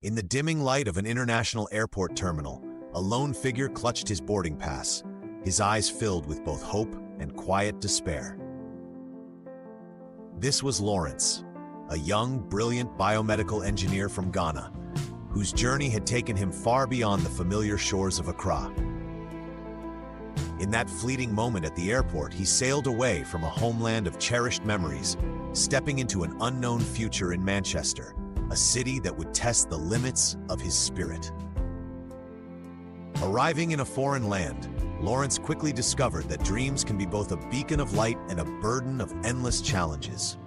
In the dimming light of an international airport terminal, a lone figure clutched his boarding pass, his eyes filled with both hope and quiet despair. This was Lawrence, a young, brilliant biomedical engineer from Ghana, whose journey had taken him far beyond the familiar shores of Accra. In that fleeting moment at the airport, he sailed away from a homeland of cherished memories, stepping into an unknown future in Manchester, a city that would test the limits of his spirit. Arriving in a foreign land, Lawrence quickly discovered that dreams can be both a beacon of light and a burden of endless challenges.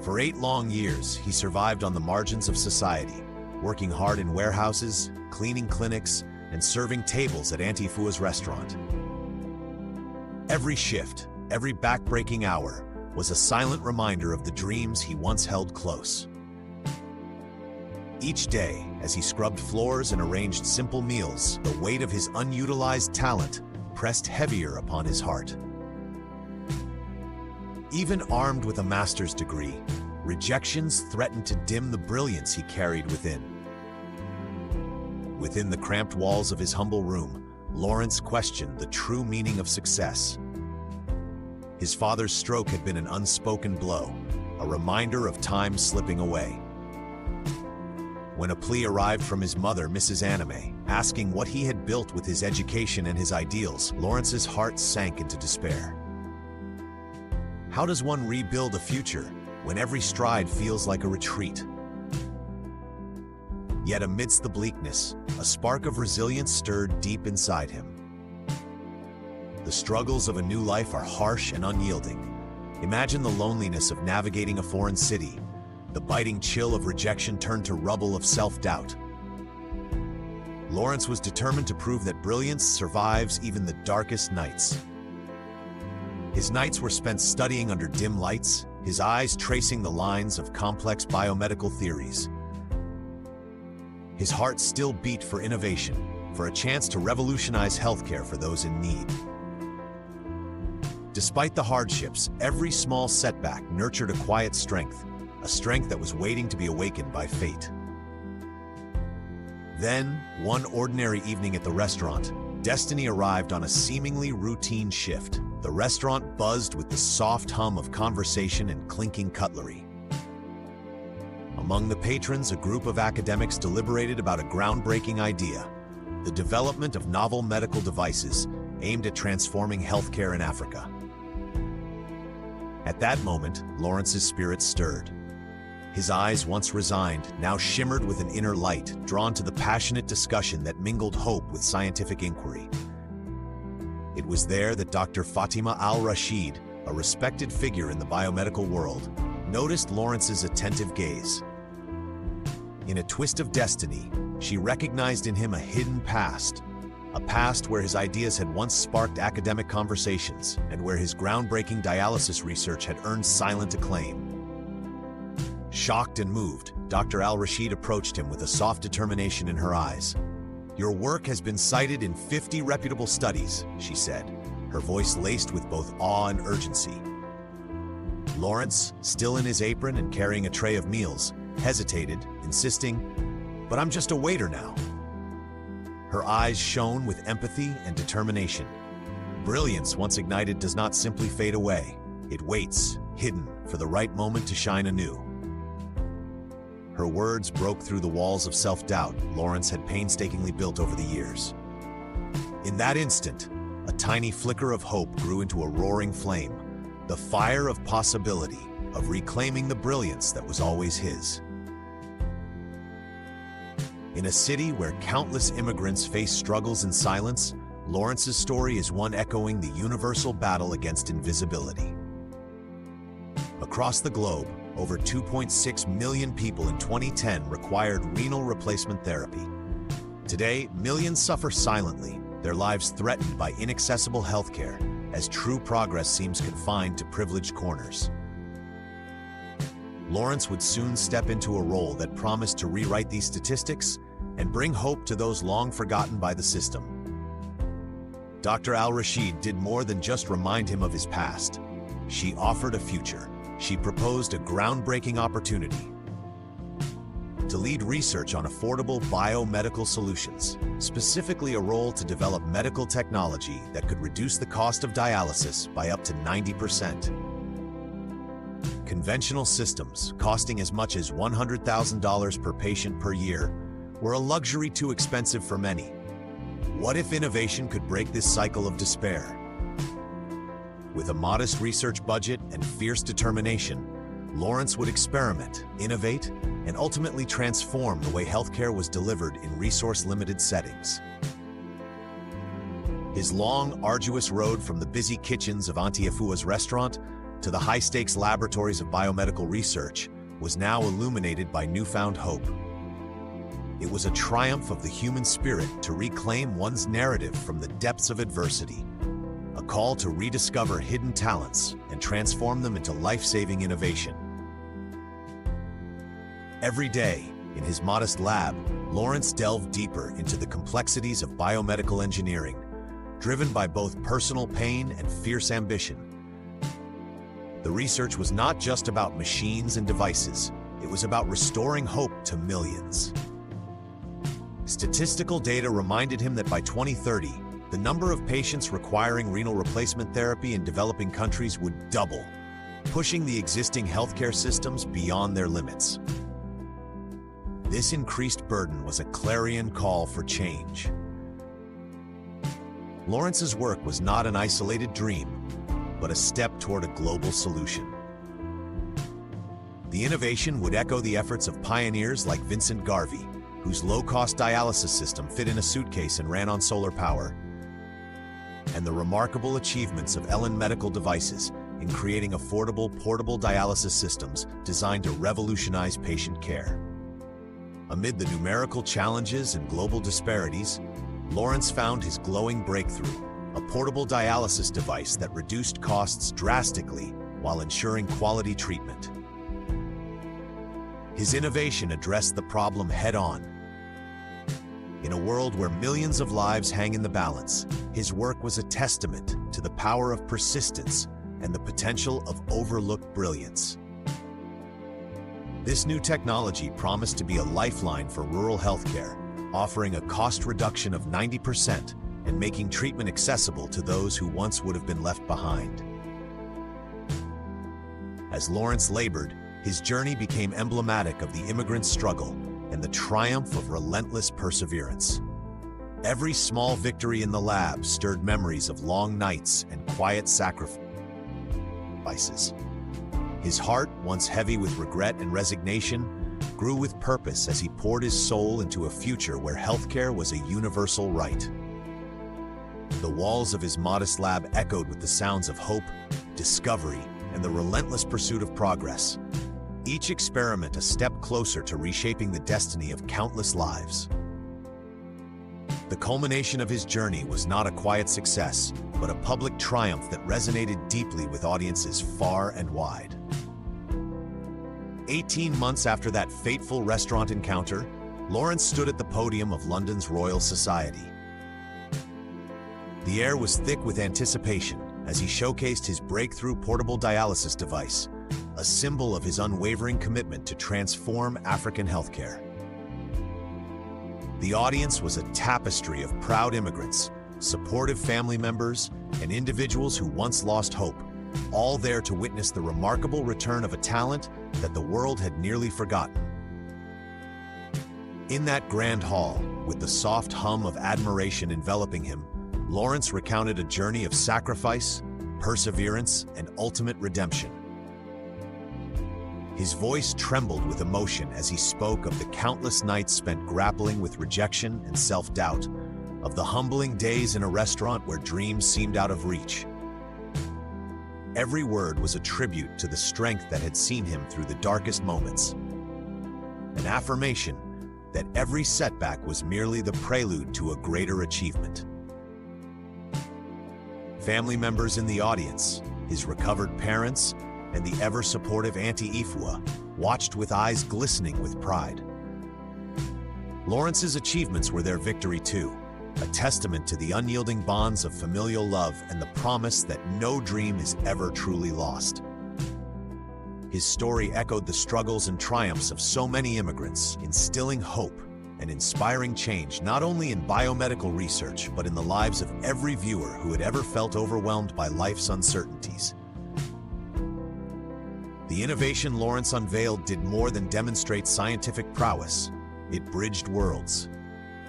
For 8 long years, he survived on the margins of society, working hard in warehouses, cleaning clinics, and serving tables at Auntie Fua's restaurant. Every shift, every back-breaking hour, was a silent reminder of the dreams he once held close. Each day, as he scrubbed floors and arranged simple meals, the weight of his unutilized talent pressed heavier upon his heart. Even armed with a master's degree, rejections threatened to dim the brilliance he carried within. Within the cramped walls of his humble room, Lawrence questioned the true meaning of success. His father's stroke had been an unspoken blow, a reminder of time slipping away. When a plea arrived from his mother, Mrs. Anime, asking what he had built with his education and his ideals, Lawrence's heart sank into despair. How does one rebuild a future when every stride feels like a retreat? Yet amidst the bleakness, a spark of resilience stirred deep inside him. The struggles of a new life are harsh and unyielding. Imagine the loneliness of navigating a foreign city, the biting chill of rejection turned to rubble of self-doubt. Lawrence was determined to prove that brilliance survives even the darkest nights. His nights were spent studying under dim lights, his eyes tracing the lines of complex biomedical theories. His heart still beat for innovation, for a chance to revolutionize healthcare for those in need. Despite the hardships, every small setback nurtured a quiet strength, a strength that was waiting to be awakened by fate. Then, one ordinary evening at the restaurant, destiny arrived on a seemingly routine shift. The restaurant buzzed with the soft hum of conversation and clinking cutlery. Among the patrons, a group of academics deliberated about a groundbreaking idea: the development of novel medical devices aimed at transforming healthcare in Africa. At that moment, Lawrence's spirit stirred. His eyes, once resigned, now shimmered with an inner light, drawn to the passionate discussion that mingled hope with scientific inquiry. It was there that Dr. Fatima Al-Rashid, a respected figure in the biomedical world, noticed Lawrence's attentive gaze. In a twist of destiny, she recognized in him a hidden past, a past where his ideas had once sparked academic conversations and where his groundbreaking dialysis research had earned silent acclaim. Shocked and moved, Dr. Al-Rashid approached him with a soft determination in her eyes. "Your work has been cited in 50 reputable studies," she said, her voice laced with both awe and urgency. Lawrence, still in his apron and carrying a tray of meals, hesitated, insisting, "But I'm just a waiter now." Her eyes shone with empathy and determination. Brilliance, once ignited, does not simply fade away. It waits, hidden, for the right moment to shine anew. Her words broke through the walls of self-doubt Lawrence had painstakingly built over the years. In that instant, a tiny flicker of hope grew into a roaring flame, the fire of possibility, of reclaiming the brilliance that was always his. In a city where countless immigrants face struggles in silence, Lawrence's story is one echoing the universal battle against invisibility. Across the globe, over 2.6 million people in 2010 required renal replacement therapy. Today, millions suffer silently, their lives threatened by inaccessible healthcare, as true progress seems confined to privileged corners. Lawrence would soon step into a role that promised to rewrite these statistics and bring hope to those long forgotten by the system. Dr. Al-Rashid did more than just remind him of his past. She offered a future. She proposed a groundbreaking opportunity. to lead research on affordable biomedical solutions, specifically a role to develop medical technology that could reduce the cost of dialysis by up to 90%. Conventional systems, costing as much as $100,000 per patient per year, were a luxury too expensive for many. What if innovation could break this cycle of despair? With a modest research budget and fierce determination, Lawrence would experiment, innovate, and ultimately transform the way healthcare was delivered in resource-limited settings. His long, arduous road from the busy kitchens of Auntie Afua's restaurant to the high-stakes laboratories of biomedical research was now illuminated by newfound hope. It was a triumph of the human spirit to reclaim one's narrative from the depths of adversity, a call to rediscover hidden talents and transform them into life-saving innovation. Every day, in his modest lab, Lawrence delved deeper into the complexities of biomedical engineering, driven by both personal pain and fierce ambition. The research was not just about machines and devices, it was about restoring hope to millions. Statistical data reminded him that by 2030, the number of patients requiring renal replacement therapy in developing countries would double, pushing the existing healthcare systems beyond their limits. This increased burden was a clarion call for change. Lawrence's work was not an isolated dream, but a step toward a global solution. The innovation would echo the efforts of pioneers like Vincent Garvey, whose low-cost dialysis system fit in a suitcase and ran on solar power, and the remarkable achievements of Ellen Medical Devices in creating affordable portable dialysis systems designed to revolutionize patient care. Amid the numerical challenges and global disparities, Lawrence found his glowing breakthrough, a portable dialysis device that reduced costs drastically while ensuring quality treatment. His innovation addressed the problem head-on. In a world where millions of lives hang in the balance, his work was a testament to the power of persistence and the potential of overlooked brilliance. This new technology promised to be a lifeline for rural healthcare, offering a cost reduction of 90% and making treatment accessible to those who once would have been left behind. As Lawrence labored, his journey became emblematic of the immigrant struggle and the triumph of relentless perseverance. Every small victory in the lab stirred memories of long nights and quiet sacrifices. His heart, once heavy with regret and resignation, grew with purpose as he poured his soul into a future where healthcare was a universal right. The walls of his modest lab echoed with the sounds of hope, discovery, and the relentless pursuit of progress. Each experiment a step closer to reshaping the destiny of countless lives. The culmination of his journey was not a quiet success, but a public triumph that resonated deeply with audiences far and wide. 18 months after that fateful restaurant encounter, Lawrence stood at the podium of London's Royal Society. The air was thick with anticipation as he showcased his breakthrough portable dialysis device, a symbol of his unwavering commitment to transform African healthcare. The audience was a tapestry of proud immigrants, supportive family members, and individuals who once lost hope, all there to witness the remarkable return of a talent that the world had nearly forgotten. In that grand hall, with the soft hum of admiration enveloping him, Lawrence recounted a journey of sacrifice, perseverance, and ultimate redemption. His voice trembled with emotion as he spoke of the countless nights spent grappling with rejection and self-doubt, of the humbling days in a restaurant where dreams seemed out of reach. Every word was a tribute to the strength that had seen him through the darkest moments, an affirmation that every setback was merely the prelude to a greater achievement. Family members in the audience, his recovered parents, and the ever-supportive Auntie Ifua watched with eyes glistening with pride. Lawrence's achievements were their victory too, a testament to the unyielding bonds of familial love and the promise that no dream is ever truly lost. His story echoed the struggles and triumphs of so many immigrants, instilling hope and inspiring change not only in biomedical research, but in the lives of every viewer who had ever felt overwhelmed by life's uncertainties. The innovation Lawrence unveiled did more than demonstrate scientific prowess. It bridged worlds.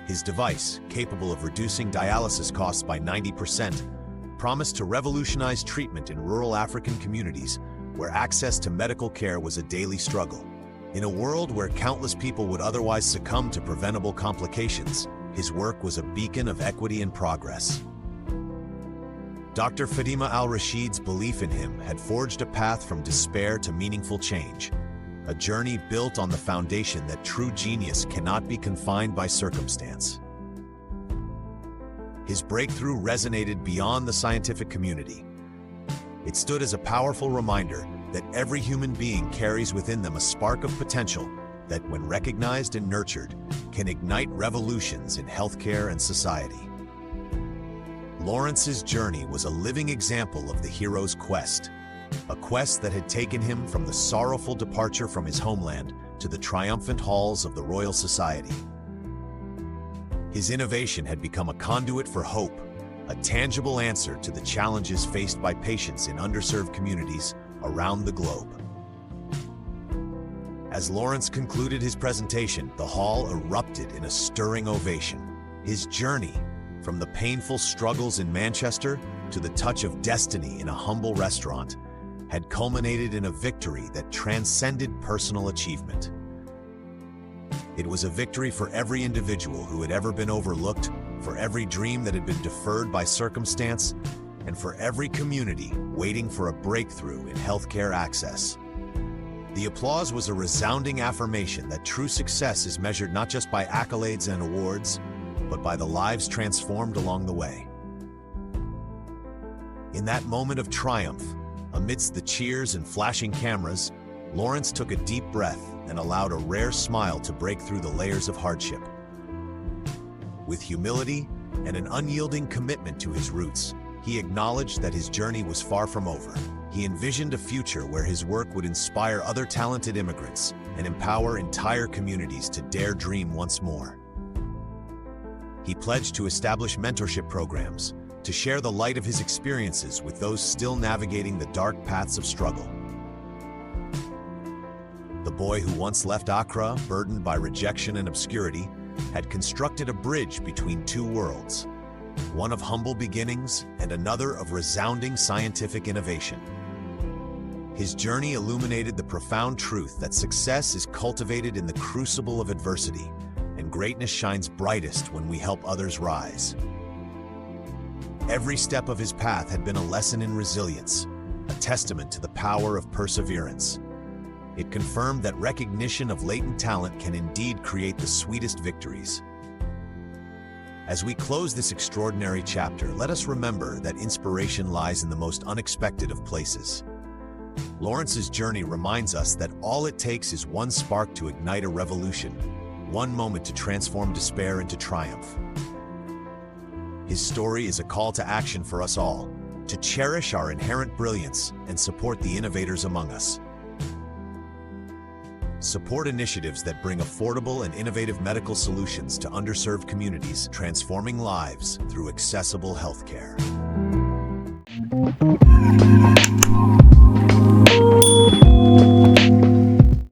His device, capable of reducing dialysis costs by 90%, promised to revolutionize treatment in rural African communities where access to medical care was a daily struggle. In a world where countless people would otherwise succumb to preventable complications, his work was a beacon of equity and progress. Dr. Fatima al-Rashid's belief in him had forged a path from despair to meaningful change, a journey built on the foundation that true genius cannot be confined by circumstance. His breakthrough resonated beyond the scientific community. It stood as a powerful reminder that every human being carries within them a spark of potential that, when recognized and nurtured, can ignite revolutions in healthcare and society. Lawrence's journey was a living example of the hero's quest, a quest that had taken him from the sorrowful departure from his homeland to the triumphant halls of the Royal Society. His innovation had become a conduit for hope, a tangible answer to the challenges faced by patients in underserved communities around the globe. As Lawrence concluded his presentation, the hall erupted in a stirring ovation. His journey, from the painful struggles in Manchester to the touch of destiny in a humble restaurant, had culminated in a victory that transcended personal achievement. It was a victory for every individual who had ever been overlooked, for every dream that had been deferred by circumstance, and for every community waiting for a breakthrough in healthcare access. The applause was a resounding affirmation that true success is measured not just by accolades and awards, but by the lives transformed along the way. In that moment of triumph, amidst the cheers and flashing cameras, Lawrence took a deep breath and allowed a rare smile to break through the layers of hardship. With humility and an unyielding commitment to his roots, he acknowledged that his journey was far from over. He envisioned a future where his work would inspire other talented immigrants and empower entire communities to dare dream once more. He pledged to establish mentorship programs, to share the light of his experiences with those still navigating the dark paths of struggle. The boy who once left Accra, burdened by rejection and obscurity, had constructed a bridge between two worlds, one of humble beginnings and another of resounding scientific innovation. His journey illuminated the profound truth that success is cultivated in the crucible of adversity, and greatness shines brightest when we help others rise. Every step of his path had been a lesson in resilience, a testament to the power of perseverance. It confirmed that recognition of latent talent can indeed create the sweetest victories. As we close this extraordinary chapter, let us remember that inspiration lies in the most unexpected of places. Lawrence's journey reminds us that all it takes is one spark to ignite a revolution, one moment to transform despair into triumph. His story is a call to action for us all, to cherish our inherent brilliance and support the innovators among us. Support initiatives that bring affordable and innovative medical solutions to underserved communities, transforming lives through accessible healthcare.